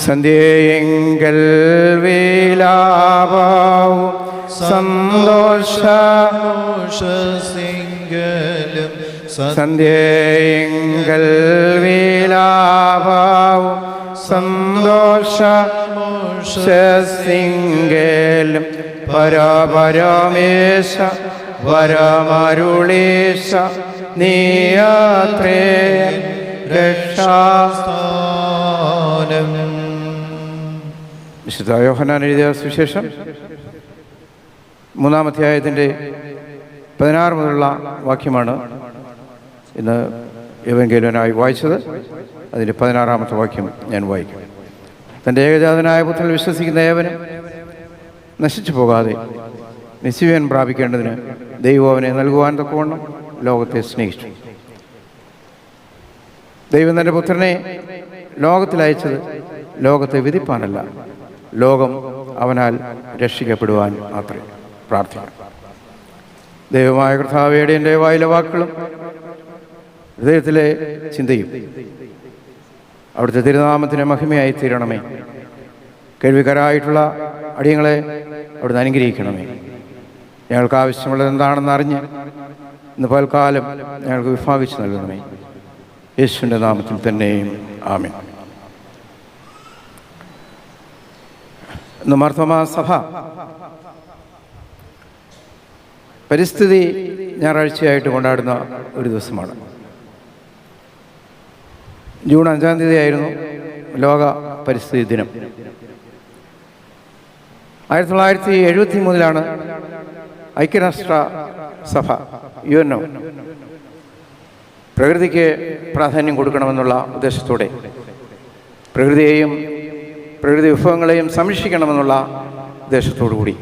സന്ധ്യയെങ്കൽ വിലാപവും സന്തോഷസിംഗലും സന്ധ്യയെങ്കൽ വിലാപവും സന്തോഷസിംഗലും പരപരമേശ വരമരുളീശ നീയാത്രേ രക്ഷാസ്ഥാനം. വിശുദ്ധ യോഹന്നാൻ എഴുതിയ സുവിശേഷം 3-ാം അധ്യായത്തിൻ്റെ 16 മുതലുള്ള വാക്യമാണ് ഇന്ന് എവങ്കേലിയനായി വായിച്ചത്. അതിൻ്റെ 16-ാമത്തെ വാക്യം ഞാൻ വായിക്കും. തൻ്റെ ഏകജാതനായ പുത്രനിൽ വിശ്വസിക്കുന്ന ഏവനും നശിച്ചു പോകാതെ നിത്യജീവൻ പ്രാപിക്കേണ്ടതിന് ദൈവം അവനെ നൽകുവാൻ തക്കവണ്ണം ലോകത്തെ സ്നേഹിച്ചു. ദൈവം തൻ്റെ പുത്രനെ ലോകത്തിലയച്ചത് ലോകത്തെ വിധിപ്പാനല്ല, ലോകം അവനാൽ രക്ഷിക്കപ്പെടുവാൻ മാത്രമേ. പ്രാർത്ഥിക്കാം. ദൈവമായ കർത്താവേ, എൻ്റെ വായിലെ വാക്കുകളും ഹൃദയത്തിലെ ചിന്തയും അവിടുത്തെ തിരുനാമത്തിന് മഹിമയായി തീരണമേ. കേൾവിക്കാരായിട്ടുള്ള അടിയങ്ങളെ അവിടുന്ന് അനുഗ്രഹിക്കണമേ. ഞങ്ങൾക്ക് ആവശ്യമുള്ളത് എന്താണെന്ന് അറിഞ്ഞ് ഇന്ന് പൽക്കാലം ഞങ്ങൾക്ക് വിഭാഗിച്ച് നൽകണമേ. യേശുവിൻ്റെ നാമത്തിൽ തന്നെയും ആമേൻ. ഇന്ന് മാർത്തോമാ സഭ പരിസ്ഥിതി ഞായറാഴ്ചയായിട്ട് കൊണ്ടാടുന്ന ഒരു ദിവസമാണ്. ജൂൺ 5-ാം തീയതി ആയിരുന്നു ലോക പരിസ്ഥിതി ദിനം. 1973 ഐക്യരാഷ്ട്ര സഭ UNO പ്രകൃതിക്ക് പ്രാധാന്യം കൊടുക്കണമെന്നുള്ള ഉദ്ദേശത്തോടെ പ്രകൃതിയെയും പ്രകൃതി വിഭവങ്ങളെയും സംരക്ഷിക്കണമെന്നുള്ള ഉദ്ദേശത്തോടു കൂടി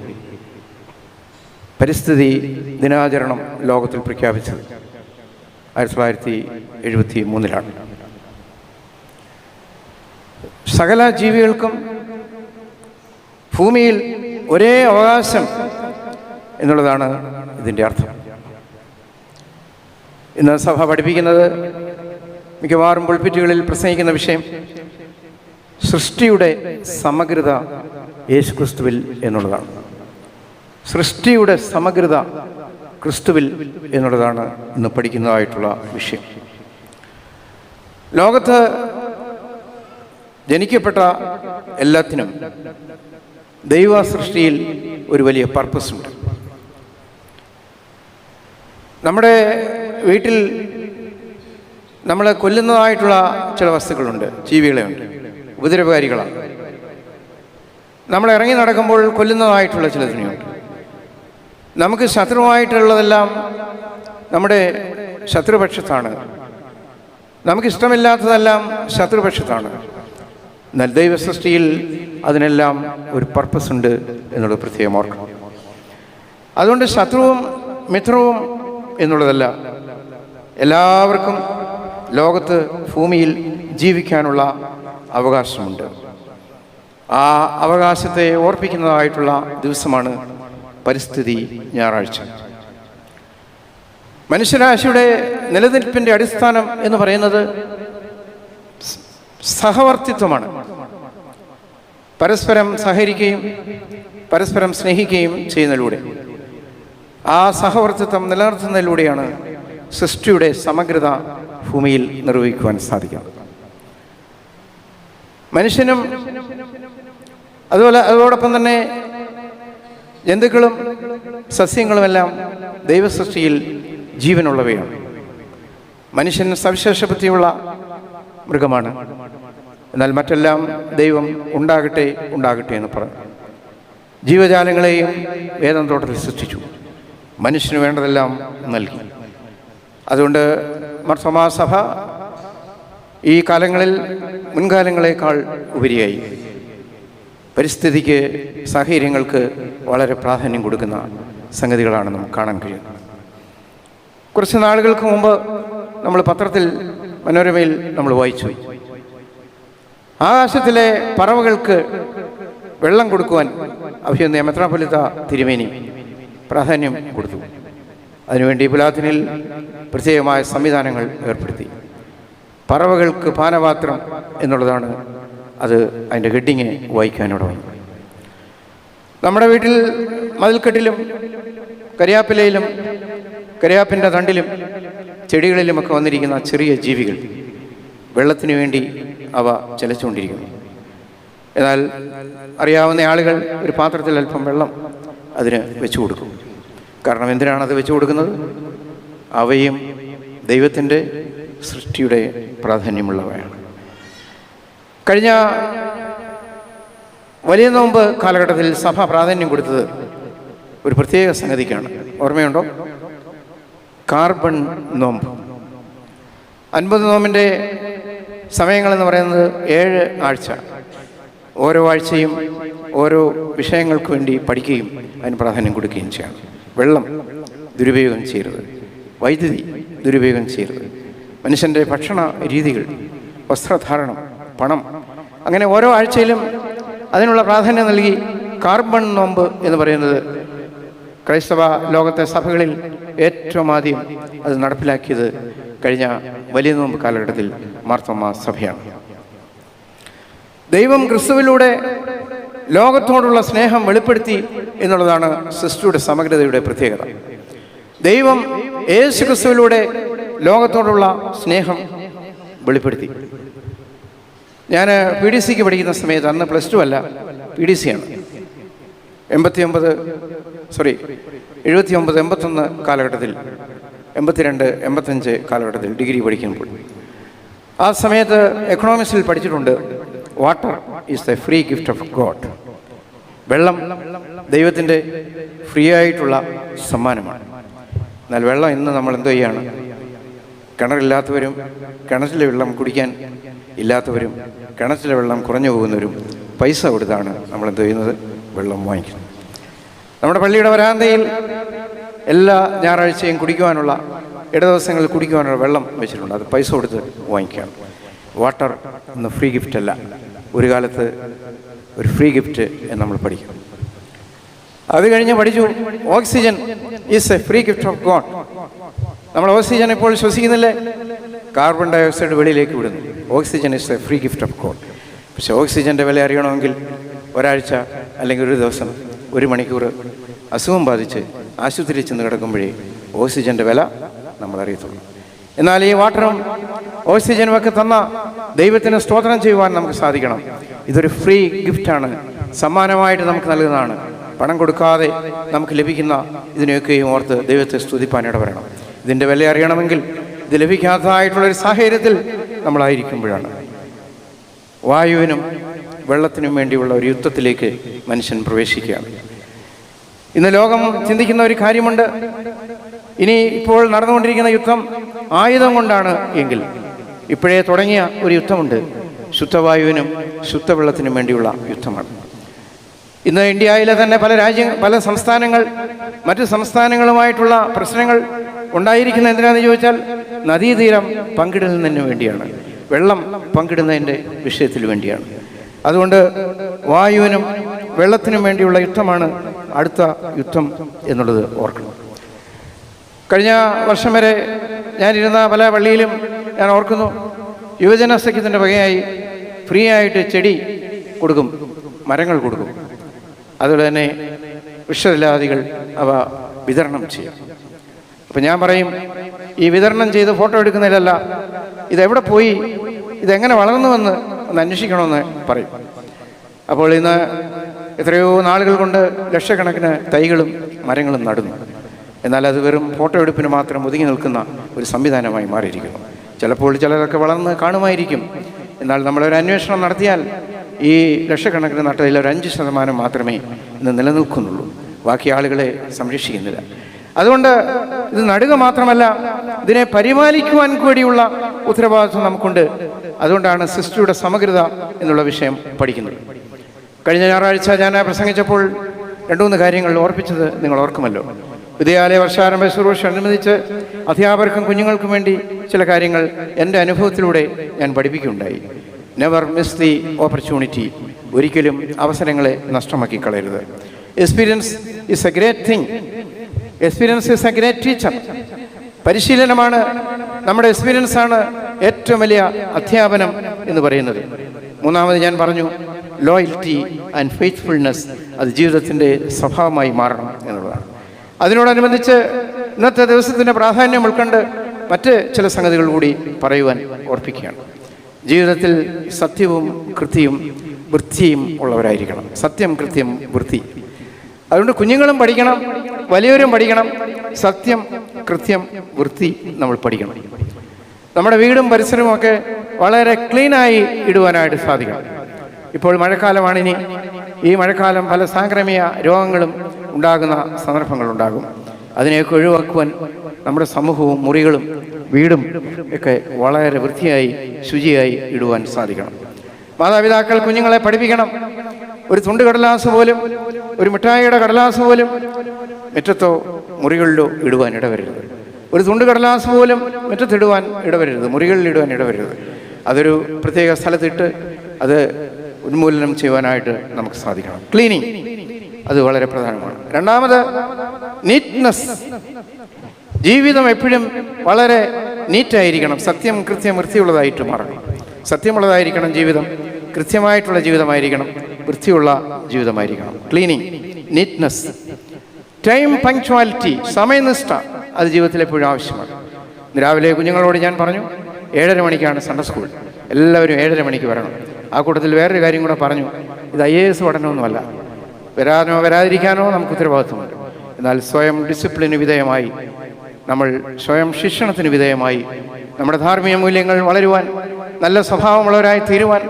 പരിസ്ഥിതി ദിനാചരണം ലോകത്തിൽ പ്രഖ്യാപിച്ചത് 1973. സകല ജീവികൾക്കും ഭൂമിയിൽ ഒരേ അവകാശം എന്നുള്ളതാണ് ഇതിൻ്റെ അർത്ഥം. ഇന്ന് സഭ പഠിപ്പിക്കുന്നത്, മിക്കവാറും പുൾപിറ്റുകളിൽ പ്രസംഗിക്കുന്ന വിഷയം സൃഷ്ടിയുടെ സമഗ്രത യേശുക്രിസ്തുവിൽ എന്നുള്ളതാണ്. സൃഷ്ടിയുടെ സമഗ്രത ക്രിസ്തുവിൽ എന്നുള്ളതാണ് ഇന്ന് പഠിക്കുന്നതായിട്ടുള്ള വിഷയം. ലോകത്ത് ജനിക്കപ്പെട്ട എല്ലാത്തിനും ദൈവ സൃഷ്ടിയിൽ ഒരു വലിയ പർപ്പസ് ഉണ്ട്. നമ്മുടെ വീട്ടിൽ നമ്മളെ കൊല്ലുന്നതായിട്ടുള്ള ചില വസ്തുക്കളുണ്ട്, ജീവികളുണ്ട്, ഉപദ്രവകാരികളാണ്. നമ്മൾ ഇറങ്ങി നടക്കുമ്പോൾ കൊല്ലുന്നതായിട്ടുള്ള ചിലതിനെയുണ്ട്. നമുക്ക് ശത്രുവായിട്ടുള്ളതെല്ലാം നമ്മുടെ ശത്രുപക്ഷത്താണ്, നമുക്കിഷ്ടമില്ലാത്തതെല്ലാം ശത്രുപക്ഷത്താണ്. എന്നാൽ ദൈവ സൃഷ്ടിയിൽ അതിനെല്ലാം ഒരു പർപ്പസ് ഉണ്ട് എന്നുള്ളത് പ്രത്യേകം ഓർക്കണം. അതുകൊണ്ട് ശത്രുവും മിത്രവും എന്നുള്ളതല്ല, എല്ലാവർക്കും ലോകത്ത് ഭൂമിയിൽ ജീവിക്കാനുള്ള അവകാശമുണ്ട്. ആ അവകാശത്തെ ഓർപ്പിക്കുന്നതായിട്ടുള്ള ദിവസമാണ് പരിസ്ഥിതി ഞായറാഴ്ച. മനുഷ്യരാശിയുടെ നിലനിൽപ്പിൻ്റെ അടിസ്ഥാനം എന്ന് പറയുന്നത് സഹവർത്തിത്വമാണ്. പരസ്പരം സഹകരിക്കുകയും പരസ്പരം സ്നേഹിക്കുകയും ചെയ്യുന്നതിലൂടെ, ആ സഹവർത്തിത്വം നിലനിർത്തുന്നതിലൂടെയാണ് സൃഷ്ടിയുടെ സമഗ്രത ഭൂമിയിൽ നിർവഹിക്കുവാൻ സാധിക്കുക. മനുഷ്യനും അതോടൊപ്പം തന്നെ ജന്തുക്കളും സസ്യങ്ങളുമെല്ലാം ദൈവസൃഷ്ടിയിൽ ജീവനുള്ളവയാണ്. മനുഷ്യൻ സവിശേഷ ബുദ്ധിയുള്ള മൃഗമാണ്. എന്നാൽ മറ്റെല്ലാം ദൈവം ഉണ്ടാകട്ടെ ഉണ്ടാകട്ടെ എന്ന് പറഞ്ഞു. ജീവജാലങ്ങളെയും വേദം തോട്ടത്തിൽ സൃഷ്ടിച്ചു, മനുഷ്യന് വേണ്ടതെല്ലാം നൽകി. അതുകൊണ്ട് മാർത്തോമാ സഭ ഈ കാലങ്ങളിൽ മുൻകാലങ്ങളെക്കാൾ ഉപരിയായി പരിസ്ഥിതിക്ക്, സാഹചര്യങ്ങൾക്ക് വളരെ പ്രാധാന്യം കൊടുക്കുന്ന സംഗതികളാണ് നമുക്ക് കാണാൻ കഴിയുന്നത്. കുറച്ച് നാളുകൾക്ക് മുമ്പ് നമ്മൾ പത്രത്തിൽ, മനോരമയിൽ നമ്മൾ വായിച്ചു, ആകാശത്തിലെ പറവകൾക്ക് വെള്ളം കൊടുക്കുവാൻ അഭിനന്ദ മെത്രാപ്പൊലീത്ത തിരുമേനി പ്രാധാന്യം കൊടുത്തു. അതിനുവേണ്ടി പുലാത്തിനിൽ പ്രത്യേകമായ സംവിധാനങ്ങൾ ഏർപ്പെടുത്തി. പറവകൾക്ക് പാനപാത്രം എന്നുള്ളതാണ് അത് അതിൻ്റെ ഹെഡിങ് വായിക്കാനോട് വന്നു. നമ്മുടെ വീട്ടിൽ മതിൽക്കെട്ടിലും കരിയാപ്പിലയിലും കരിയാപ്പിൻ്റെ തണ്ടിലും ചെടികളിലുമൊക്കെ വന്നിരിക്കുന്ന ചെറിയ ജീവികൾ വെള്ളത്തിനു വേണ്ടി അവ ചലിച്ചുകൊണ്ടിരിക്കുന്നു. എന്നാൽ അറിയാവുന്ന ആളുകൾ ഒരു പാത്രത്തിൽ അല്പം വെള്ളം അതിന് വെച്ചു കൊടുക്കും. കാരണം എന്തിനാണ് അത് വെച്ചു കൊടുക്കുന്നത്? അവയും ദൈവത്തിൻ്റെ സൃഷ്ടിയുടെ പ്രാധാന്യമുള്ളവയാണ്. കഴിഞ്ഞ വലിയ നോമ്പ് കാലഘട്ടത്തിൽ സഭ പ്രാധാന്യം കൊടുത്തത് ഒരു പ്രത്യേക സംഗതിക്കാണ്. ഓർമ്മയുണ്ടോ? കാർബൺ നോമ്പ്. 50 നോമ്പിൻ്റെ സമയങ്ങളെന്ന് പറയുന്നത് 7 ആഴ്ച. ഓരോ ആഴ്ചയും ഓരോ വിഷയങ്ങൾക്ക് വേണ്ടി പഠിക്കുകയും അതിന് പ്രാധാന്യം കൊടുക്കുകയും ചെയ്യണം. വെള്ളം ദുരുപയോഗം ചെയ്യരുത്, വൈദ്യുതി ദുരുപയോഗം ചെയ്യരുത്, മനുഷ്യൻ്റെ ഭക്ഷണ രീതികൾ, വസ്ത്രധാരണം, പണം, അങ്ങനെ ഓരോ ആഴ്ചയിലും അതിനുള്ള പ്രാധാന്യം നൽകി കാർബൺ നോമ്പ് എന്ന് പറയുന്നത് ക്രൈസ്തവ ലോകത്തെ സഭകളിൽ ഏറ്റവും ആദ്യം അത് നടപ്പിലാക്കിയത് കഴിഞ്ഞ വലിയ നോമ്പ് കാലഘട്ടത്തിൽ മാർത്തോമാ സഭയാണ്. ദൈവം ക്രിസ്തുവിലൂടെ ലോകത്തോടുള്ള സ്നേഹം വെളിപ്പെടുത്തി എന്നുള്ളതാണ് സൃഷ്ടിയുടെ സമഗ്രതയുടെ പ്രത്യേകത. ദൈവം യേശു ക്രിസ്തുവിലൂടെ ലോകത്തോടുള്ള സ്നേഹം വെളിപ്പെടുത്തി. ഞാൻ PDC പഠിക്കുന്ന സമയത്ത്, അന്ന് +2 അല്ല, PDC ആണ്, 79, 81 കാലഘട്ടത്തിൽ, 82, 85 കാലഘട്ടത്തിൽ ഡിഗ്രി പഠിക്കുമ്പോൾ ആ സമയത്ത് എക്കണോമിക്സിൽ പഠിച്ചിട്ടുണ്ട്, water is A free gift of God. വെള്ളം ദൈവത്തിൻ്റെ ഫ്രീ ആയിട്ടുള്ള സമ്മാനമാണ്. എന്നാൽ വെള്ളം ഇന്ന് നമ്മൾ എന്തോ ചെയ്യാണ്? കിണറില്ലാത്തവരും കിണറ്റിലെ വെള്ളം കുടിക്കാൻ ഇല്ലാത്തവരും കിണറ്റിലെ വെള്ളം കുറഞ്ഞു പോകുന്നവരും പൈസ കൊടുത്താണ് നമ്മൾ എന്തോ ചെയ്യുന്നത്? വെള്ളം വാങ്ങിക്കുന്നത്. നമ്മുടെ പള്ളിയുടെ വരാന്തയിൽ എല്ലാ ഞായറാഴ്ചയും കുടിക്കുവാനുള്ള, ദിവസങ്ങളിൽ കുടിക്കുവാനുള്ള വെള്ളം വെച്ചിട്ടുണ്ട്. അത് പൈസ കൊടുത്ത് വാങ്ങിക്കുകയാണ്. വാട്ടർ എന്ന ഫ്രീ ഗിഫ്റ്റ് അല്ല, ഒരു കാലത്ത് ഒരു ഫ്രീ ഗിഫ്റ്റ് എന്ന് നമ്മൾ പഠിക്കും. അത് കഴിഞ്ഞ് പഠിച്ചു, oxygen is A free gift of God. നമ്മൾ ഓക്സിജൻ ഇപ്പോൾ ശ്വസിക്കുന്നില്ലേ? കാർബൺ ഡൈ ഓക്സൈഡ് വെളിയിലേക്ക് വിടുന്നു. Oxygen is A free gift of God. പക്ഷേ ഓക്സിജൻ്റെ വില അറിയണമെങ്കിൽ ഒരാഴ്ച അല്ലെങ്കിൽ ഒരു ദിവസം, 1 മണിക്കൂർ അസുഖം ബാധിച്ച് ആശുപത്രിയിൽ ചെന്ന് കിടക്കുമ്പോഴേ ഓക്സിജൻ്റെ വില നമ്മൾ അറിയത്തുള്ളൂ. എന്നാൽ ഈ വാട്ടറും ഓക്സിജനും ഒക്കെ തന്ന ദൈവത്തിന് സ്തോത്രം ചെയ്യുവാൻ നമുക്ക് സാധിക്കണം. ഇതൊരു ഫ്രീ ഗിഫ്റ്റാണ്, സമ്മാനമായിട്ട് നമുക്ക് നൽകുന്നതാണ്. പണം കൊടുക്കാതെ നമുക്ക് ലഭിക്കുന്ന ഇതിനെയൊക്കെയും ഓർത്ത് ദൈവത്തെ സ്തുതിപ്പാൻ ഇടവരണം. ഇതിൻ്റെ വില അറിയണമെങ്കിൽ ഇത് ലഭിക്കാത്തതായിട്ടുള്ളൊരു സാഹചര്യത്തിൽ നമ്മളായിരിക്കുമ്പോഴാണ്. വായുവിനും വെള്ളത്തിനും വേണ്ടിയുള്ള ഒരു യുദ്ധത്തിലേക്ക് മനുഷ്യൻ പ്രവേശിക്കുകയാണ്. ഇന്ന് ലോകം ചിന്തിക്കുന്ന ഒരു കാര്യമുണ്ട്, ഇനി ഇപ്പോൾ നടന്നുകൊണ്ടിരിക്കുന്ന യുദ്ധം ആയുധം കൊണ്ടാണ് എങ്കിൽ, ഇപ്പോഴേ തുടങ്ങിയ ഒരു യുദ്ധമുണ്ട്, ശുദ്ധവായുവിനും ശുദ്ധവെള്ളത്തിനും വേണ്ടിയുള്ള യുദ്ധമാണ്. ഇന്ന് ഇന്ത്യയിലെ തന്നെ പല സംസ്ഥാനങ്ങൾ മറ്റ് സംസ്ഥാനങ്ങളുമായിട്ടുള്ള പ്രശ്നങ്ങൾ ഉണ്ടായിരിക്കുന്ന എന്തിനാണെന്ന് ചോദിച്ചാൽ, നദീതീരം പങ്കിടുന്നതിന് വേണ്ടിയാണ്, വെള്ളം പങ്കിടുന്നതിൻ്റെ വിഷയത്തിൽ വേണ്ടിയാണ്. അതുകൊണ്ട് വായുവിനും വെള്ളത്തിനും വേണ്ടിയുള്ള യുദ്ധമാണ് അടുത്ത യുദ്ധം എന്നുള്ളത് ഓർക്കണം. കഴിഞ്ഞ വർഷം വരെ ഞാനിരുന്ന പല പള്ളിയിലും ഞാൻ ഓർക്കുന്നു, യുവജന സഖ്യത്തിൻ്റെ വകയായി ഫ്രീ ആയിട്ട് ചെടി കൊടുക്കും, മരങ്ങൾ കൊടുക്കും. അതുപോലെ തന്നെ വൃക്ഷലതാദികൾ അവ വിതരണം ചെയ്യും. അപ്പം ഞാൻ പറയും, ഈ വിതരണം ചെയ്ത് ഫോട്ടോ എടുക്കുന്നതിലല്ല, ഇതെവിടെ പോയി, ഇതെങ്ങനെ വളർന്നുവെന്ന് ഒന്ന് അന്വേഷിക്കണമെന്ന് പറയും. അപ്പോൾ ഇന്ന് എത്രയോ നാളുകൾ കൊണ്ട് ലക്ഷക്കണക്കിന് തൈകളും മരങ്ങളും നടുന്നു. എന്നാൽ അത് വെറും ഫോട്ടോ എടുപ്പിന് മാത്രം ഒതുങ്ങി നിൽക്കുന്ന ഒരു സംവിധാനമായി മാറിയിരിക്കുന്നു. ചിലപ്പോൾ ചിലരൊക്കെ വളർന്ന് കാണുമായിരിക്കും. എന്നാൽ നമ്മളൊരു അന്വേഷണം നടത്തിയാൽ ഈ ലക്ഷക്കണക്കിന് നട്ടതിൽ ഒരു 5% മാത്രമേ ഇന്ന് നിലനിൽക്കുന്നുള്ളൂ. ബാക്കി ആളുകളെ സംരക്ഷിക്കുന്നില്ല. അതുകൊണ്ട് ഇത് നടുക മാത്രമല്ല, ഇതിനെ പരിപാലിക്കുവാൻ കൂടിയുള്ള ഉത്തരവാദിത്വം നമുക്കുണ്ട്. അതുകൊണ്ടാണ് സൃഷ്ടിയുടെ സമഗ്രത എന്നുള്ള വിഷയം പഠിക്കുന്നത്. കഴിഞ്ഞ ഞായറാഴ്ച ഞാൻ പ്രസംഗിച്ചപ്പോൾ 2-3 കാര്യങ്ങൾ ഓർപ്പിച്ചത് നിങ്ങൾ ഓർക്കുമല്ലോ. വിദ്യാലയ വർഷാരംഭ ശുശ്രൂഷ അനുബന്ധിച്ച് അധ്യാപകർക്കും കുഞ്ഞുങ്ങൾക്കും വേണ്ടി ചില കാര്യങ്ങൾ എൻ്റെ അനുഭവത്തിലൂടെ ഞാൻ പഠിപ്പിക്കുകയുണ്ടായി. Never miss the opportunity. ഒരിക്കലും അവസരങ്ങളെ നഷ്ടമാക്കി കളയരുത്. Experience is a great thing. Experience is a great teacher. പരിശീലനമാണ്, നമ്മുടെ എക്സ്പീരിയൻസാണ് ഏറ്റവും വലിയ അധ്യാപനം എന്ന് പറയുന്നത്. മൂന്നാമത് ഞാൻ പറഞ്ഞു ലോയൽറ്റി ആൻഡ് ഫെയ്ത്ത്ഫുൾനെസ്, അത് ജീവിതത്തിൻ്റെ സ്വഭാവമായി മാറണം എന്നുള്ളതാണ്. അതിനോടനുബന്ധിച്ച് ഇന്നത്തെ ദിവസത്തിൻ്റെ പ്രാധാന്യം ഉൾക്കൊണ്ട് മറ്റ് ചില സംഗതികൾ കൂടി പറയുവാൻ ഓർപ്പിക്കുകയാണ്. ജീവിതത്തിൽ സത്യവും കൃത്യവും വൃത്തിയും ഉള്ളവരായിരിക്കണം. സത്യം, കൃത്യം, വൃത്തി. അതുകൊണ്ട് കുഞ്ഞുങ്ങളും പഠിക്കണം, വലിയവരും പഠിക്കണം. സത്യം, കൃത്യം, വൃത്തി നമ്മൾ പഠിക്കണം. നമ്മുടെ വീടും പരിസരവും ഒക്കെ വളരെ ക്ലീനായി ഇടുവാനായിട്ട് സാധിക്കണം. ഇപ്പോൾ മഴക്കാലമാണിനി. ഈ മഴക്കാലം പല സാംക്രമിക രോഗങ്ങളും ഉണ്ടാകുന്ന സന്ദർഭങ്ങളുണ്ടാകും. അതിനെയൊക്കെ ഒഴിവാക്കുവാൻ നമ്മുടെ സമൂഹവും മുറികളും വീടും ഒക്കെ വളരെ വൃത്തിയായി ശുചിയായി ഇടുവാൻ സാധിക്കണം. മാതാപിതാക്കൾ കുഞ്ഞുങ്ങളെ പഠിപ്പിക്കണം. ഒരു തുണ്ട് കടലാസ് പോലും, ഒരു മിഠായിയുടെ കടലാസ് പോലും മുറ്റത്തോ മുറികളിലോ ഇടുവാൻ ഇടവരരുത്. ഒരു തുണ്ട് കടലാസ് പോലും മുറ്റത്തിടുവാൻ ഇടവരരുത്, മുറികളിൽ ഇടുവാൻ ഇടവരരുത്. അതൊരു പ്രത്യേക സ്ഥലത്തിട്ട് അത് ഉന്മൂലനം ചെയ്യുവാനായിട്ട് നമുക്ക് സാധിക്കണം. ക്ലീനിങ് അത് വളരെ പ്രധാനമാണ്. രണ്ടാമത് നീറ്റ്നെസ്. ജീവിതം എപ്പോഴും വളരെ നീറ്റായിരിക്കണം. സത്യം, കൃത്യം, വൃത്തിയുള്ളതായിട്ട് മാറണം. സത്യമുള്ളതായിരിക്കണം ജീവിതം, കൃത്യമായിട്ടുള്ള ജീവിതമായിരിക്കണം, വൃത്തിയുള്ള ജീവിതമായിരിക്കണം. Cleaning, neatness. ടൈം പങ്ക്ച്വാലിറ്റി, സമയനിഷ്ഠ, അത് ജീവിതത്തിൽ എപ്പോഴും ആവശ്യമാണ്. രാവിലെ കുഞ്ഞുങ്ങളോട് ഞാൻ പറഞ്ഞു 7:30 മണിക്കാണ് സൺഡേ സ്കൂൾ, എല്ലാവരും 7:30 മണിക്ക് വരണം. ആ കൂട്ടത്തിൽ വേറൊരു കാര്യം കൂടെ പറഞ്ഞു, ഇത് IAS പഠനമൊന്നുമല്ല, വരാനോ വരാതിരിക്കാനോ നമുക്ക് ഉത്തരവാദിത്വമുണ്ട്. എന്നാൽ സ്വയം ഡിസിപ്ലിന് വിധേയമായി, നമ്മൾ സ്വയം ശിക്ഷണത്തിന് വിധേയമായി നമ്മുടെ ധാർമ്മിക മൂല്യങ്ങൾ വളരുവാൻ, നല്ല സ്വഭാവമുള്ളവരായി തീരുവാൻ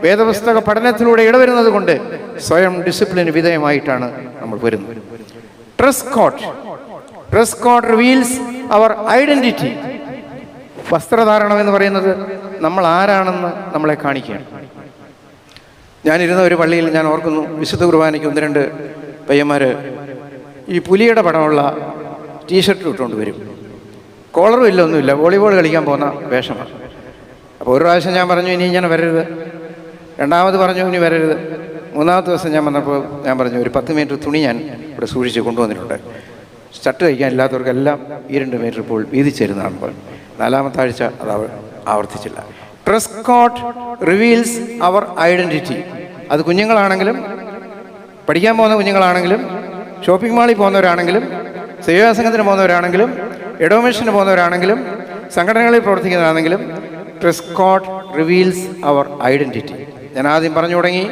വേദപുസ്തക പഠനത്തിലൂടെ ഇടവരുന്നത് കൊണ്ട് സ്വയം ഡിസിപ്ലിന് വിധേയമായിട്ടാണ് നമ്മൾ വരുന്നത്. Dress code. Dress code reveals our identity. വസ്ത്രധാരണം എന്ന് പറയുന്നത് നമ്മൾ ആരാണെന്ന് നമ്മളെ കാണിക്കുകയാണ്. ഞാനിരുന്ന ഒരു പള്ളിയിൽ ഞാൻ ഓർക്കുന്നു, വിശുദ്ധ കുർബാനയ്ക്ക് 1-2 പയ്യന്മാർ ഈ പുലിയുടെ പടമുള്ള ടീഷർട്ട് ഇട്ടുകൊണ്ട് വരും. കോളറും ഇല്ല, ഒന്നുമില്ല, വോളിബോൾ കളിക്കാൻ പോകുന്ന വേഷമാണ്. അപ്പോൾ ഒരു പ്രാവശ്യം ഞാൻ പറഞ്ഞു ഇനി ഇങ്ങനെ വരരുത്. രണ്ടാമത് പറഞ്ഞു ഇനി വരരുത്. മൂന്നാമത്തെ ദിവസം ഞാൻ വന്നപ്പോൾ ഞാൻ പറഞ്ഞു ഒരു 10 മീറ്റർ തുണി ഞാൻ ഇവിടെ സൂക്ഷിച്ച് കൊണ്ടുവന്നിട്ടുണ്ട്. ഷർട്ട് കഴിക്കാൻ ഇല്ലാത്തവർക്കെല്ലാം ഈ 2 മീറ്റർ ഇപ്പോൾ വീതിച്ചേരുന്നതാണ് പറഞ്ഞു. 4-ാമത്തെ ആഴ്ച അത് ആവർത്തിച്ചില്ല. ഡ്രസ് കോഡ് റിവീൽസ് അവർ ഐഡൻറ്റിറ്റി. അത് കുഞ്ഞുങ്ങളാണെങ്കിലും, പഠിക്കാൻ പോകുന്ന കുഞ്ഞുങ്ങളാണെങ്കിലും, ഷോപ്പിംഗ് മാളിൽ പോകുന്നവരാണെങ്കിലും, സേവാസംഘത്തിന് പോകുന്നവരാണെങ്കിലും, എഡോമേഷന് പോകുന്നവരാണെങ്കിലും, സംഘടനകളിൽ പ്രവർത്തിക്കുന്നവരാണെങ്കിലും, ഡ്രസ് കോഡ് റിവീൽസ് അവർ ഐഡൻറ്റിറ്റി. ഞാൻ ആദ്യം പറഞ്ഞു തുടങ്ങി,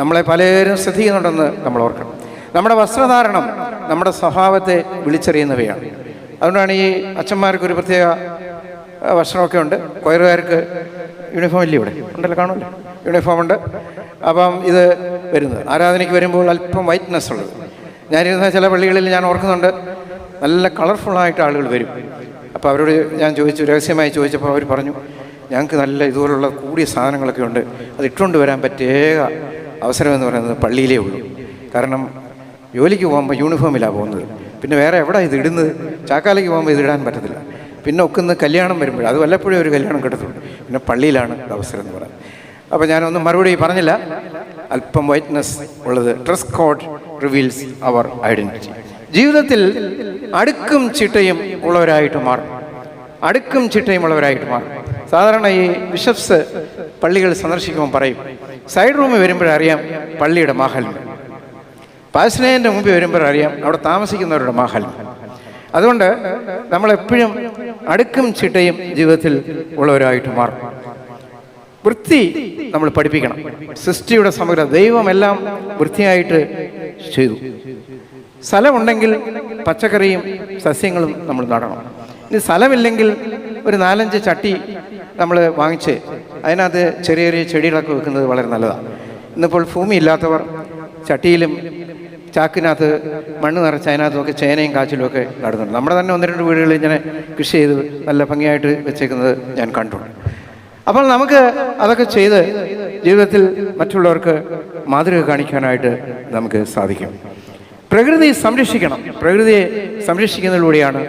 നമ്മളെ പലരും ശ്രദ്ധിക്കുന്നുണ്ടെന്ന് നമ്മൾ ഓർക്കണം. നമ്മുടെ വസ്ത്രധാരണം നമ്മുടെ സ്വഭാവത്തെ വിളിച്ചറിയുന്നവയാണ്. അതുകൊണ്ടാണ് ഈ അച്ഛന്മാർക്കൊരു പ്രത്യേക വസ്ത്രമൊക്കെ ഉണ്ട്. കൊയറുകാർക്ക് യൂണിഫോം ഇല്ല, ഇവിടെ ഉണ്ടല്ലോ, കാണുമല്ലോ, യൂണിഫോം ഉണ്ട്. അപ്പം ഇത് വരുന്നത് ആരാധനയ്ക്ക് വരുമ്പോൾ അല്പം വൈറ്റ്നെസ് ഉള്ളത്. ഞാനിരുന്ന ചില പള്ളികളിൽ ഞാൻ ഓർക്കുന്നുണ്ട്, നല്ല കളർഫുള്ളായിട്ട് ആളുകൾ വരും. അപ്പോൾ അവരോട് ഞാൻ ചോദിച്ചു, രഹസ്യമായി ചോദിച്ചപ്പോൾ അവർ പറഞ്ഞു, ഞങ്ങൾക്ക് നല്ല ഇതുപോലുള്ള കൂടിയ സാധനങ്ങളൊക്കെ ഉണ്ട്, അത് ഇട്ടുകൊണ്ട് വരാൻ പറ്റിയ അവസരം എന്ന് പറയുന്നത് പള്ളിയിലേ ഉള്ളൂ. കാരണം ജോലിക്ക് പോകുമ്പോൾ യൂണിഫോമിലാണ് പോകുന്നത്, പിന്നെ വേറെ എവിടെ ഇത് ഇടുന്നത്? ചാക്കാലയ്ക്ക് പോകുമ്പോൾ ഇത് ഇടാൻ പറ്റത്തില്ല. പിന്നെ ഒക്കുന്ന കല്യാണം വരുമ്പോൾ, അത് വല്ലപ്പോഴും ഒരു കല്യാണം കിട്ടത്തുള്ളൂ, പിന്നെ പള്ളിയിലാണ് അവസരം എന്ന് പറയുന്നത്. അപ്പോൾ ഞാനൊന്നും മറുപടി പറഞ്ഞില്ല. അല്പം വൈറ്റ്നസ് ഉള്ളത്. ഡ്രസ് കോഡ് റിവീൽസ് അവർ ഐഡൻറ്റിറ്റി. ജീവിതത്തിൽ അടുക്കും ചിട്ടയും ഉള്ളവരായിട്ട് മാറും. അടുക്കും ചിട്ടയും ഉള്ളവരായിട്ട് മാറും. സാധാരണ ഈ ബിഷപ്സ് പള്ളികൾ സന്ദർശിക്കുമ്പോൾ പറയും, സൈഡ് റൂമിൽ വരുമ്പോഴറിയാം പള്ളിയുടെ മാഹാത്മ്യം, പാസ്നേൻ്റെ മുമ്പിൽ വരുമ്പോഴറിയാം അവിടെ താമസിക്കുന്നവരുടെ മാഹാത്മ്യം. അതുകൊണ്ട് നമ്മളെപ്പോഴും അടുക്കും ചിട്ടയും ജീവിതത്തിൽ ഉള്ളവരായിട്ട് മാറും. വൃത്തി നമ്മൾ പഠിപ്പിക്കണം. സൃഷ്ടിയുടെ സമഗ്ര ദൈവമെല്ലാം വൃത്തിയായിട്ട് ചെയ്തു. സ്ഥലമുണ്ടെങ്കിൽ പച്ചക്കറിയും സസ്യങ്ങളും നമ്മൾ നടണം. ഇനി സ്ഥലമില്ലെങ്കിൽ ഒരു 4-5 ചട്ടി നമ്മൾ വാങ്ങിച്ച് അതിനകത്ത് ചെറിയ ചെറിയ ചെടികളൊക്കെ വെക്കുന്നത് വളരെ നല്ലതാണ്. ഇന്നിപ്പോൾ ഭൂമി ഇല്ലാത്തവർ ചട്ടിയിലും ചാക്കിനകത്ത് മണ്ണ് നിറച്ച് അതിനകത്തുമൊക്കെ ചേനയും കാച്ചിലും ഒക്കെ നടുന്നുണ്ട്. നമ്മുടെ തന്നെ 1-2 വീടുകളിൽ ഇങ്ങനെ കൃഷി ചെയ്ത് നല്ല ഭംഗിയായിട്ട് വെച്ചേക്കുന്നത് ഞാൻ കണ്ടിട്ടുണ്ട്. അപ്പോൾ നമുക്ക് അതൊക്കെ ചെയ്ത് ജീവിതത്തിൽ മറ്റുള്ളവർക്ക് മാതൃക കാണിക്കാനായിട്ട് നമുക്ക് സാധിക്കും. പ്രകൃതി സംരക്ഷിക്കണം. പ്രകൃതിയെ സംരക്ഷിക്കുന്നതിലൂടെയാണ്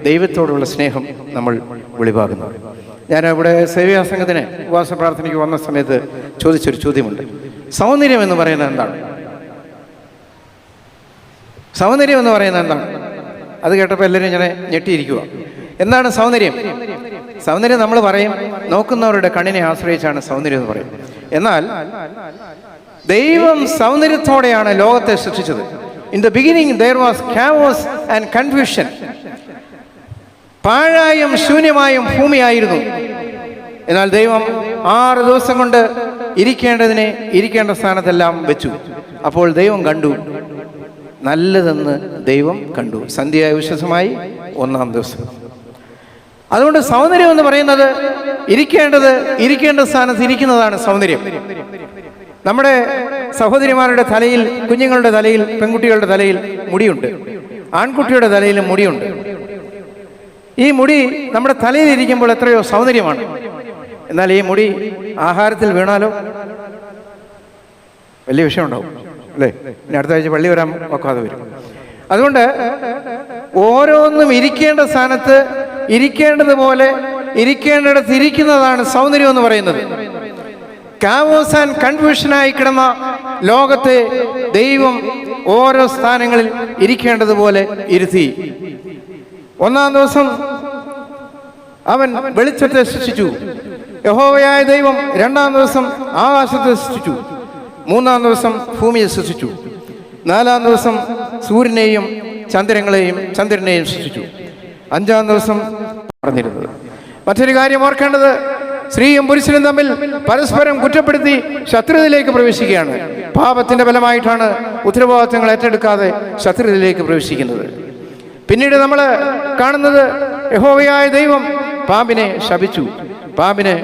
ദൈവത്തോടുള്ള സ്നേഹം നമ്മൾ വെളിവാകുന്നത്. ഞാൻ ഇവിടെ സേവ്യാസംഘത്തിന് ഉപവാസ പ്രാർത്ഥനയ്ക്ക് വന്ന സമയത്ത് ചോദിച്ചൊരു ചോദ്യമുണ്ട്. സൗന്ദര്യം എന്ന് പറയുന്നത് എന്താണ്? സൗന്ദര്യം എന്ന് പറയുന്നത് എന്താണ്? അത് കേട്ടപ്പോൾ എല്ലാവരും ഇങ്ങനെ ഞെട്ടിയിരിക്കുക. എന്താണ് സൗന്ദര്യം? സൗന്ദര്യം നമ്മൾ പറയും, നോക്കുന്നവരുടെ കണ്ണിനെ ആശ്രയിച്ചാണ് സൗന്ദര്യം എന്ന് പറയും. എന്നാൽ ദൈവം സൗന്ദര്യത്തോടെയാണ് ലോകത്തെ സൃഷ്ടിച്ചത്. In the beginning there was chaos and confusion. പാഴായും ശൂന്യമായും ഭൂമിയായിരുന്നു. എന്നാൽ ദൈവം 6 ദിവസം കൊണ്ട് ഇരിക്കേണ്ടതിനെ ഇരിക്കേണ്ട സ്ഥാനത്തെല്ലാം വെച്ചു. അപ്പോൾ ദൈവം കണ്ടു, നല്ലതെന്ന് ദൈവം കണ്ടു. സന്ധ്യയായ വിശ്വസമായി 1-ാം ദിവസം. അതുകൊണ്ട് സൗന്ദര്യം എന്ന് പറയുന്നത് ഇരിക്കേണ്ട സ്ഥാനത്ത് ഇരിക്കുന്നതാണ് സൗന്ദര്യം. നമ്മുടെ സഹോദരിമാരുടെ തലയിൽ, കുഞ്ഞുങ്ങളുടെ തലയിൽ, പെൺകുട്ടികളുടെ തലയിൽ മുടിയുണ്ട്. ആൺകുട്ടിയുടെ തലയിലും മുടിയുണ്ട്. ഈ മുടി നമ്മുടെ തലയിൽ ഇരിക്കുമ്പോൾ എത്രയോ സൗന്ദര്യമാണ്. എന്നാൽ ഈ മുടി ആഹാരത്തിൽ വീണാലോ വലിയ വിഷയമുണ്ടാവും, അല്ലേ? ഇനി അടുത്ത ആഴ്ച പള്ളി വരാൻ ഒക്കാതെ വരും. അതുകൊണ്ട് ഓരോന്നും ഇരിക്കേണ്ട സ്ഥാനത്ത് ഇരിക്കേണ്ടതുപോലെ ഇരിക്കേണ്ടിടത്ത് ഇരിക്കുന്നതാണ് സൗന്ദര്യം എന്ന് പറയുന്നത്. chaos ആൻഡ് കൺഫ്യൂഷനായി കിടന്ന ലോകത്തെ ദൈവം ഓരോ സ്ഥാനങ്ങളിൽ ഇരിക്കേണ്ടതുപോലെ ഇരുത്തി. 1-ാം ദിവസം അവൻ വെളിച്ചത്തെ സൃഷ്ടിച്ചു. യഹോവയായ ദൈവം 2-ാം ദിവസം ആകാശത്തെ സൃഷ്ടിച്ചു. 3-ാം ദിവസം ഭൂമിയെ സൃഷ്ടിച്ചു. 4-ാം ദിവസം സൂര്യനെയും ചന്ദ്രനെയും സൃഷ്ടിച്ചു. 5-ാം ദിവസം പറഞ്ഞിരുന്നത്. മറ്റൊരു കാര്യം ഓർക്കേണ്ടത്, സ്ത്രീയും പുരുഷനും തമ്മിൽ പരസ്പരം കുറ്റപ്പെടുത്തി ശത്രുതയിലേക്ക് പ്രവേശിക്കുകയാണ്. പാപത്തിന്റെ ഫലമായിട്ടാണ് ഉത്തരവാദിത്തങ്ങൾ ഏറ്റെടുക്കാതെ ശത്രുതയിലേക്ക് പ്രവേശിക്കുന്നത്. പിന്നീട് നമ്മൾ കാണുന്നത്, യഹോവയായ ദൈവം പാമ്പിനെ ശപിച്ചു. പാമ്പിന്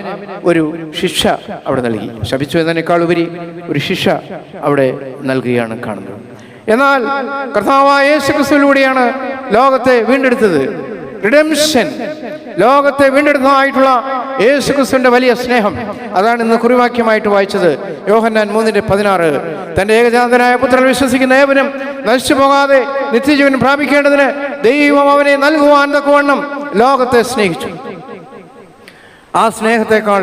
ഒരു ശിക്ഷ അവിടെ നൽകി. ശപിച്ചു എന്നതിനേക്കാൾ ഉപരി ഒരു ശിക്ഷ അവിടെ നൽകുകയാണ് കാണുന്നത്. എന്നാൽ കർത്താവായ യേശുക്രിസ്തുവിലൂടെയാണ് ലോകത്തെ വീണ്ടെടുത്തത്. റിഡംഷൻ, ലോകത്തെ വീണ്ടെടുത്തതായിട്ടുള്ള യേശുക്രിസ്തുവിന്റെ വലിയ സ്നേഹം, അതാണ് ഇന്ന് കുറിവാക്യമായിട്ട് വായിച്ചത്. യോഹന്നാൻ 3:16. തന്റെ ഏകജാതനായ പുത്രനിൽ വിശ്വസിക്കുന്ന ഏവനും നശിച്ചു പോകാതെ നിത്യജീവൻ പ്രാപിക്കേണ്ടതിന് ദൈവം അവനെ നൽകുവാൻ തക്കവണ്ണം ലോകത്തെ സ്നേഹിച്ചു. ആ സ്നേഹത്തെക്കാൾ